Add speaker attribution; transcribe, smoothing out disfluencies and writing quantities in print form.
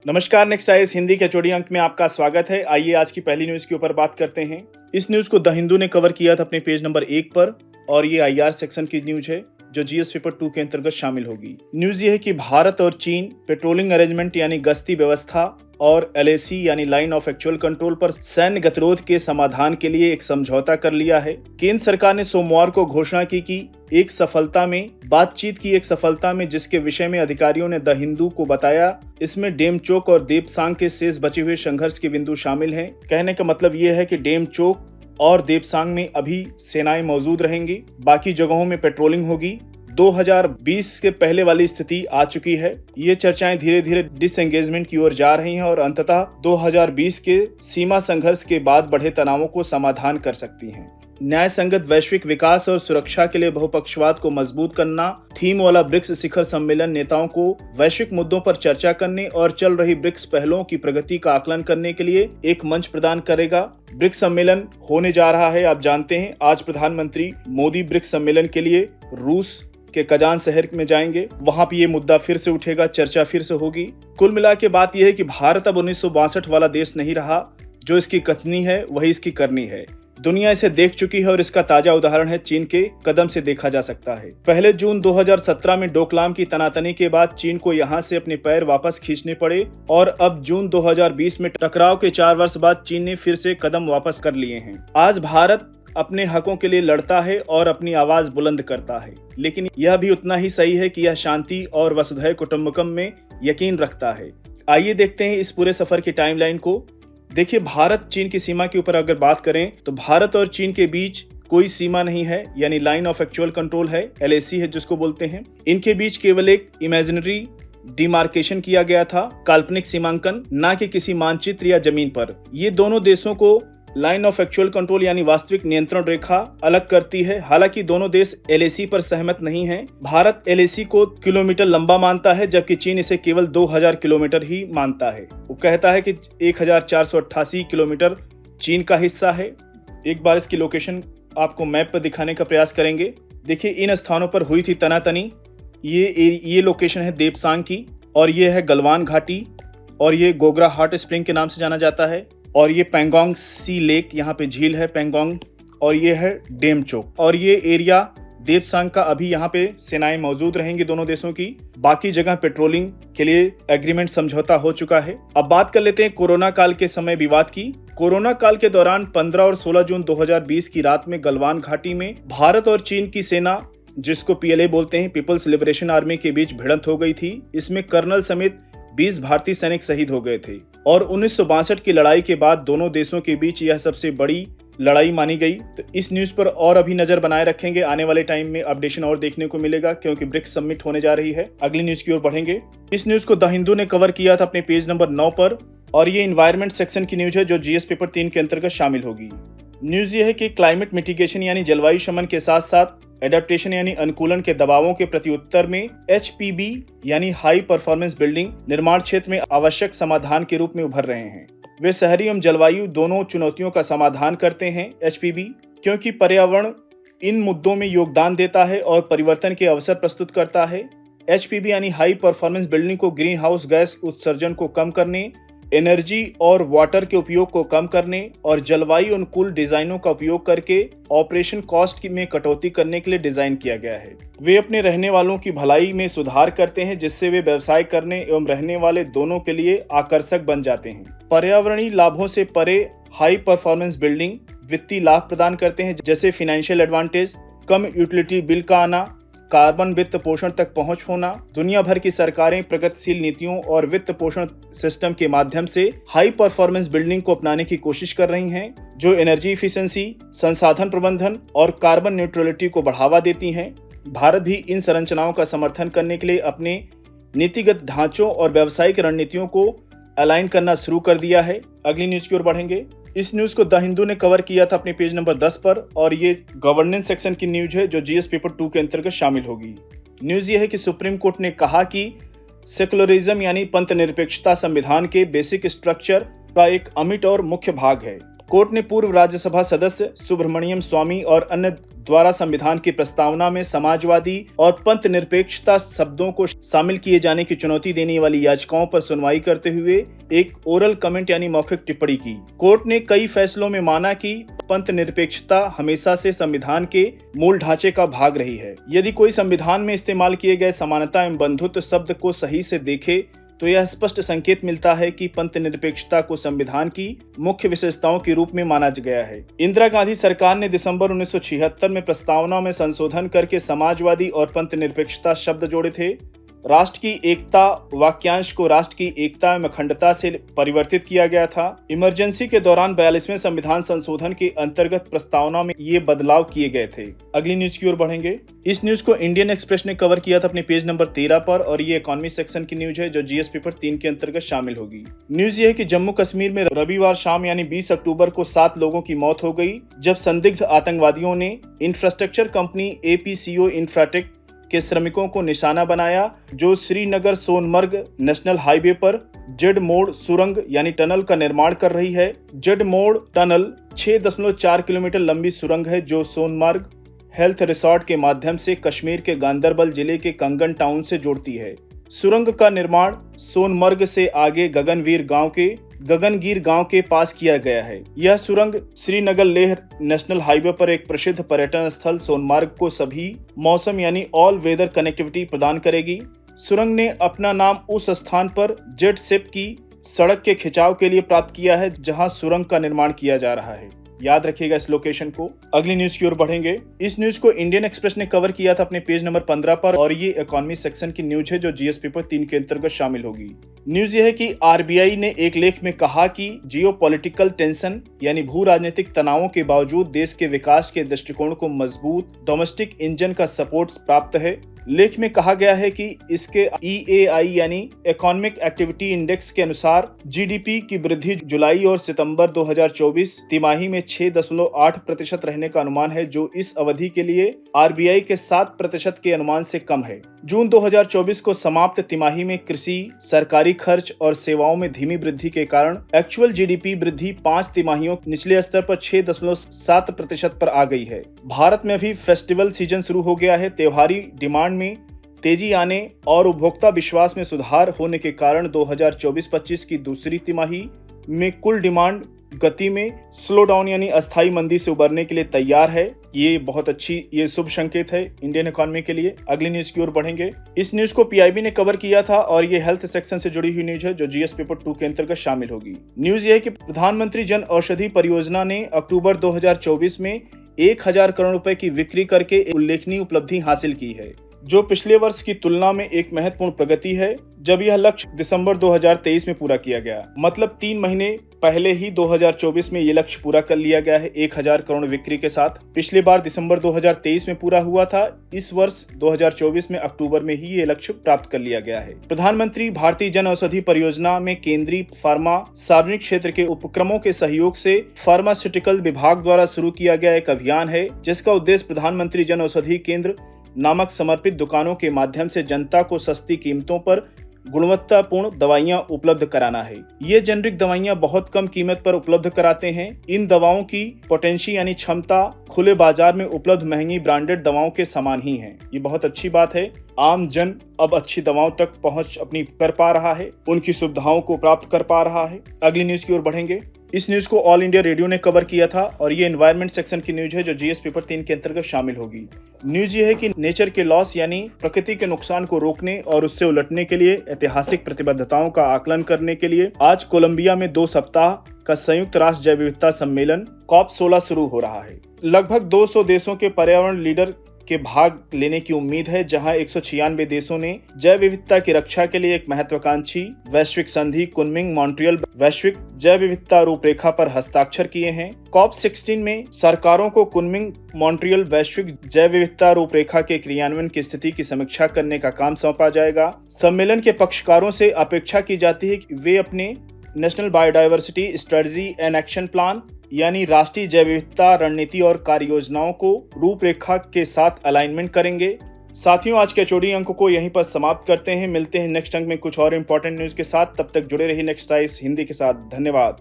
Speaker 1: नमस्कार, next IAS Hindi के चौड़ी अंक में आपका स्वागत है। आइए आज की पहली न्यूज के ऊपर बात करते हैं। इस न्यूज को द हिंदू ने कवर किया था अपने पेज नंबर 1 पर और ये आईआर सेक्शन की न्यूज है जो जीएस पेपर 2 के अंतर्गत शामिल होगी। न्यूज ये है कि भारत और चीन पेट्रोलिंग अरेंजमेंट यानी गश्ती व्यवस्था और एलएसी यानी लाइन ऑफ एक्चुअल कंट्रोल पर सैन्य गतिरोध के समाधान के लिए एक समझौता कर लिया है। केंद्र सरकार ने सोमवार को घोषणा की कि बातचीत की एक सफलता में जिसके विषय में अधिकारियों ने द हिंदू को बताया, इसमें डेमचोक और देपसांग के शेष बचे हुए संघर्ष के बिंदु शामिल हैं। कहने का मतलब ये है कि डेमचोक और देपसांग में अभी सेनाएं मौजूद रहेंगी, बाकी जगहों में पेट्रोलिंग होगी। 2020 के पहले वाली स्थिति आ चुकी है। ये चर्चाएं धीरे धीरे डिसएंगेजमेंट की ओर जा रही हैं और अंततः 2020 के सीमा संघर्ष के बाद बढ़े तनावों को समाधान कर सकती हैं। न्याय संगत वैश्विक विकास और सुरक्षा के लिए बहुपक्षवाद को मजबूत करना थीम वाला ब्रिक्स शिखर सम्मेलन नेताओं को वैश्विक मुद्दों पर चर्चा करने और चल रही ब्रिक्स पहलों की प्रगति का आकलन करने के लिए एक मंच प्रदान करेगा। ब्रिक्स सम्मेलन होने जा रहा है, आप जानते हैं। आज प्रधानमंत्री मोदी ब्रिक्स सम्मेलन के लिए रूस के कजान शहर में जाएंगे। वहां पे ये मुद्दा फिर से उठेगा, चर्चा फिर से होगी। कुल मिला के बात यह है कि भारत अब 1962 वाला देश नहीं रहा। जो इसकी कथनी है वही इसकी करनी है। दुनिया इसे देख चुकी है और इसका ताजा उदाहरण है चीन के कदम से देखा जा सकता है। पहले जून 2017 में डोकलाम की तनातनी के बाद चीन को यहां से अपने पैर वापस खींचने पड़े और अब जून 2020 में टकराव के 4 वर्ष बाद चीन ने फिर से कदम वापस कर लिए हैं। आज भारत अपने हकों के लिए लड़ता है और अपनी आवाज बुलंद करता है, लेकिन यह भी उतना ही सही है कि यह शांति और वसुधैव कुटुंबकम में यकीन रखता है। आइए देखते हैं इस पूरे सफर की टाइमलाइन को। देखिए, भारत चीन की सीमा के ऊपर अगर बात करें तो भारत और चीन के बीच कोई सीमा नहीं है, यानी लाइन ऑफ एक्चुअल कंट्रोल है, एलएसी है जिसको बोलते हैं। इनके बीच केवल एक इमेजिनरी डिमार्केशन किया गया था, काल्पनिक सीमांकन, ना कि किसी मानचित्र या जमीन पर। ये दोनों देशों को लाइन ऑफ एक्चुअल कंट्रोल यानी वास्तविक नियंत्रण रेखा अलग करती है। हालांकि दोनों देश एलएसी पर सहमत नहीं हैं। भारत एलएसी को किलोमीटर लंबा मानता है जबकि चीन इसे केवल 2000 किलोमीटर ही मानता है। वो कहता है कि 1488 किलोमीटर चीन का हिस्सा है। एक बार इसकी लोकेशन आपको मैप पर दिखाने का प्रयास करेंगे। देखिए, इन स्थानों पर हुई थी तनातनी। ये लोकेशन है देपसांग की और ये है गलवान घाटी और ये गोगरा हॉट स्प्रिंग के नाम से जाना जाता है और ये पेंगोंग सी लेक, यहाँ पे झील है पेंगोंग, और ये है डेमचोक और ये एरिया देपसांग का। अभी यहाँ पे सेनाएं मौजूद रहेंगी दोनों देशों की। बाकी जगह पेट्रोलिंग के लिए एग्रीमेंट समझौता हो चुका है। अब बात कर लेते हैं कोरोना काल के समय विवाद की। कोरोना काल के दौरान 15 और 16 जून 2020 की रात में गलवान घाटी में भारत और चीन की सेना, जिसको पीएलए बोलते हैं, पीपल्स लिबरेशन आर्मी के बीच भिड़ंत हो गई थी। इसमें कर्नल समेत 20 भारतीय सैनिक शहीद हो गए थे और 1962 की लड़ाई के बाद दोनों देशों के बीच यह सबसे बड़ी लड़ाई मानी गई। तो इस न्यूज पर और अभी नजर बनाए रखेंगे। आने वाले टाइम में अपडेशन और देखने को मिलेगा क्योंकि ब्रिक्स समिट होने जा रही है। अगली न्यूज की ओर बढ़ेंगे। इस न्यूज को द हिंदू ने कवर किया था अपने पेज नंबर 9 पर और ये एनवायरमेंट सेक्शन की न्यूज है जो जीएस पेपर 3 के अंतर्गत शामिल होगी। न्यूज ये है कि क्लाइमेट मिटिगेशन यानी जलवायु शमन के साथ साथ एडेप्टेशन यानी अनुकूलन के दबावों के प्रत्युत्तर में एचपीबी यानी हाई परफॉर्मेंस बिल्डिंग निर्माण क्षेत्र में आवश्यक समाधान के रूप में उभर रहे हैं। वे शहरी एवं जलवायु दोनों चुनौतियों का समाधान करते हैं एचपीबी, क्योंकि पर्यावरण इन मुद्दों में योगदान देता है और परिवर्तन के अवसर प्रस्तुत करता है। एचपीबी यानी हाई परफॉर्मेंस बिल्डिंग को ग्रीन हाउस गैस उत्सर्जन को कम करने, एनर्जी और वाटर के उपयोग को कम करने और जलवायु अनुकूल डिजाइनों का उपयोग करके ऑपरेशन कॉस्ट में कटौती करने के लिए डिजाइन किया गया है। वे अपने रहने वालों की भलाई में सुधार करते हैं जिससे वे व्यवसाय करने एवं रहने वाले दोनों के लिए आकर्षक बन जाते हैं। पर्यावरणीय लाभों से परे हाई परफॉर्मेंस बिल्डिंग वित्तीय लाभ प्रदान करते हैं, जैसे फाइनेंशियल एडवांटेज, कम यूटिलिटी बिल का आना, कार्बन वित्त पोषण तक पहुंच होना। दुनिया भर की सरकारें प्रगतिशील नीतियों और वित्त पोषण सिस्टम के माध्यम से हाई परफॉर्मेंस बिल्डिंग को अपनाने की कोशिश कर रही हैं, जो एनर्जी इफिशिएंसी, संसाधन प्रबंधन और कार्बन न्यूट्रलिटी को बढ़ावा देती हैं। भारत भी इन संरचनाओं का समर्थन करने के लिए अपने नीतिगत ढांचों और व्यावसायिक रणनीतियों को अलाइन करना शुरू कर दिया है। अगली न्यूज की ओर बढ़ेंगे। इस न्यूज को द हिंदू ने कवर किया था अपने पेज नंबर 10 पर और ये गवर्नेंस सेक्शन की न्यूज है जो जीएस पेपर 2 के अंतर्गत शामिल होगी। न्यूज ये है कि सुप्रीम कोर्ट ने कहा कि सेकुलरिज्म यानी पंथ निरपेक्षता संविधान के बेसिक स्ट्रक्चर का एक अमिट और मुख्य भाग है। कोर्ट ने पूर्व राज्यसभा सदस्य सुब्रमण्यम स्वामी और अन्य द्वारा संविधान की प्रस्तावना में समाजवादी और पंथ निरपेक्षता शब्दों को शामिल किए जाने की चुनौती देने वाली याचिकाओं पर सुनवाई करते हुए एक ओरल कमेंट यानी मौखिक टिप्पणी की। कोर्ट ने कई फैसलों में माना कि पंथ निरपेक्षता हमेशा से संविधान के मूल ढांचे का भाग रही है। यदि कोई संविधान में इस्तेमाल किए गए समानता एवं बंधुत्व शब्द को सही से देखे तो यह स्पष्ट संकेत मिलता है कि पंथ निरपेक्षता को संविधान की मुख्य विशेषताओं के रूप में माना गया है। इंदिरा गांधी सरकार ने दिसंबर 1976 में प्रस्तावना में संशोधन करके समाजवादी और पंथ निरपेक्षता शब्द जोड़े थे। राष्ट्र की एकता वाक्यांश को राष्ट्र की एकता एवं अखंडता से परिवर्तित किया गया था। इमरजेंसी के दौरान 42वें संविधान संशोधन के अंतर्गत प्रस्तावना में ये बदलाव किए गए थे। अगली न्यूज की ओर बढ़ेंगे। इस न्यूज को इंडियन एक्सप्रेस ने कवर किया था अपने पेज नंबर 13 पर और ये इकोनॉमी सेक्शन की न्यूज है जो जीएस पेपर 3 के अंतर्गत शामिल होगी। न्यूज ये है कि जम्मू कश्मीर में रविवार शाम यानी 20 अक्टूबर को 7 लोगों की मौत हो गई जब संदिग्ध आतंकवादियों ने इंफ्रास्ट्रक्चर कंपनी APCO इंफ्राटेक के श्रमिकों को निशाना बनाया जो श्रीनगर सोनमर्ग नेशनल हाईवे पर जेड मोड़ सुरंग यानी टनल का निर्माण कर रही है। जेड मोड़ टनल 6.4 किलोमीटर लंबी सुरंग है जो सोनमर्ग हेल्थ रिसोर्ट के माध्यम से कश्मीर के गांदरबल जिले के कंगन टाउन से जोड़ती है। सुरंग का निर्माण सोनमर्ग से आगे गगनगीर गांव के पास किया गया है। यह सुरंग श्रीनगर लेह नेशनल हाईवे पर एक प्रसिद्ध पर्यटन स्थल सोनमर्ग को सभी मौसम यानी ऑल वेदर कनेक्टिविटी प्रदान करेगी। सुरंग ने अपना नाम उस स्थान पर जेट शेप की सड़क के खिंचाव के लिए प्राप्त किया है जहां सुरंग का निर्माण किया जा रहा है। याद रखिएगा इस लोकेशन को। अगली न्यूज की ओर बढ़ेंगे। इस न्यूज को इंडियन एक्सप्रेस ने कवर किया था अपने पेज नंबर 15 पर और ये इकोनॉमी सेक्शन की न्यूज है जो जीएस पेपर 3 के अंतर्गत शामिल होगी। न्यूज ये है कि आरबीआई ने एक लेख में कहा कि जियोपॉलिटिकल टेंशन यानी भू राजनीतिक तनावों के बावजूद देश के विकास के दृष्टिकोण को मजबूत डोमेस्टिक इंजन का सपोर्ट प्राप्त है। लेख में कहा गया है कि इसके EAI यानी इकोनॉमिक एक्टिविटी इंडेक्स के अनुसार जीडीपी की वृद्धि जुलाई और सितंबर 2024 तिमाही में 6.8% रहने का अनुमान है जो इस अवधि के लिए आरबीआई के 7% के अनुमान से कम है। जून 2024 को समाप्त तिमाही में कृषि, सरकारी खर्च और सेवाओं में धीमी वृद्धि के कारण एक्चुअल जीडीपी वृद्धि 5 तिमाहियों निचले स्तर पर 6.7% पर आ गई है। भारत में अभी फेस्टिवल सीजन शुरू हो गया है। त्योहारी डिमांड में तेजी आने और उपभोक्ता विश्वास में सुधार होने के कारण 2024-25 की दूसरी तिमाही में कुल डिमांड गति में स्लो डाउन यानी अस्थायी मंदी से उबरने के लिए तैयार है। ये बहुत अच्छी शुभ संकेत है इंडियन इकोनॉमी के लिए। अगली न्यूज की ओर बढ़ेंगे। इस न्यूज को पीआईबी ने कवर किया था और ये हेल्थ सेक्शन से जुड़ी हुई न्यूज है जो जीएस पेपर 2 के अंतर्गत शामिल होगी। न्यूज ये है कि प्रधानमंत्री जन औषधि परियोजना ने अक्टूबर 2024 में 1000 करोड़ रुपए की बिक्री करके एक उल्लेखनीय उपलब्धि हासिल की है जो पिछले वर्ष की तुलना में एक महत्वपूर्ण प्रगति है जब यह लक्ष्य दिसंबर 2023 में पूरा किया गया। मतलब 3 महीने पहले ही 2024 में ये लक्ष्य पूरा कर लिया गया है 1000 करोड़ बिक्री के साथ। पिछली बार दिसंबर 2023 में पूरा हुआ था। इस वर्ष 2024 में अक्टूबर में ही ये लक्ष्य प्राप्त कर लिया गया है। प्रधानमंत्री भारतीय जन औषधि परियोजना में केंद्रीय फार्मा सार्वजनिक क्षेत्र के उपक्रमों के सहयोग से फार्मास्यूटिकल विभाग द्वारा शुरू किया गया एक अभियान है जिसका उद्देश्य प्रधानमंत्री जन औषधि केंद्र नामक समर्पित दुकानों के माध्यम से जनता को सस्ती कीमतों पर गुणवत्तापूर्ण दवाइयां उपलब्ध कराना है। ये जेनरिक दवाइयां बहुत कम कीमत पर उपलब्ध कराते हैं। इन दवाओं की पोटेंशियल यानी क्षमता खुले बाजार में उपलब्ध महंगी ब्रांडेड दवाओं के समान ही है। ये बहुत अच्छी बात है। आम जन अब अच्छी दवाओं तक पहुंच अपनी कर पा रहा है, उनकी सुविधाओं को प्राप्त कर पा रहा है। अगली न्यूज की ओर बढ़ेंगे। इस न्यूज को ऑल इंडिया रेडियो ने कवर किया था और ये एनवायरनमेंट सेक्शन की न्यूज है जो जीएस पेपर 3 के अंतर्गत शामिल होगी। न्यूज ये है कि नेचर के लॉस यानी प्रकृति के नुकसान को रोकने और उससे उलटने के लिए ऐतिहासिक प्रतिबद्धताओं का आकलन करने के लिए आज कोलंबिया में 2 सप्ताह का संयुक्त राष्ट्र जैव विविधता सम्मेलन COP16 शुरू हो रहा है। लगभग 200 देशों के पर्यावरण लीडर के भाग लेने की उम्मीद है जहां 196 देशों ने जैव विविधता की रक्षा के लिए एक महत्वाकांक्षी वैश्विक संधि कुनमिंग मॉन्ट्रियल वैश्विक जैव विविधता रूपरेखा पर हस्ताक्षर किए हैं। COP16 में सरकारों को कुनमिंग मॉन्ट्रियल वैश्विक जैव विविधता रूपरेखा के क्रियान्वयन की स्थिति की समीक्षा करने का काम सौंपा जाएगा। सम्मेलन के पक्षकारों से अपेक्षा की जाती है कि वे अपने national biodiversity strategy and action plan यानी राष्ट्रीय जैव विविधता रणनीति और कार्य योजनाओं को रूपरेखा के साथ अलाइनमेंट करेंगे। साथियों, आज के HOD अंक को यहीं पर समाप्त करते हैं। मिलते हैं नेक्स्ट अंक में कुछ और इंपॉर्टेंट न्यूज के साथ। तब तक जुड़े रहिए नेक्स्ट आइस हिंदी के साथ। धन्यवाद।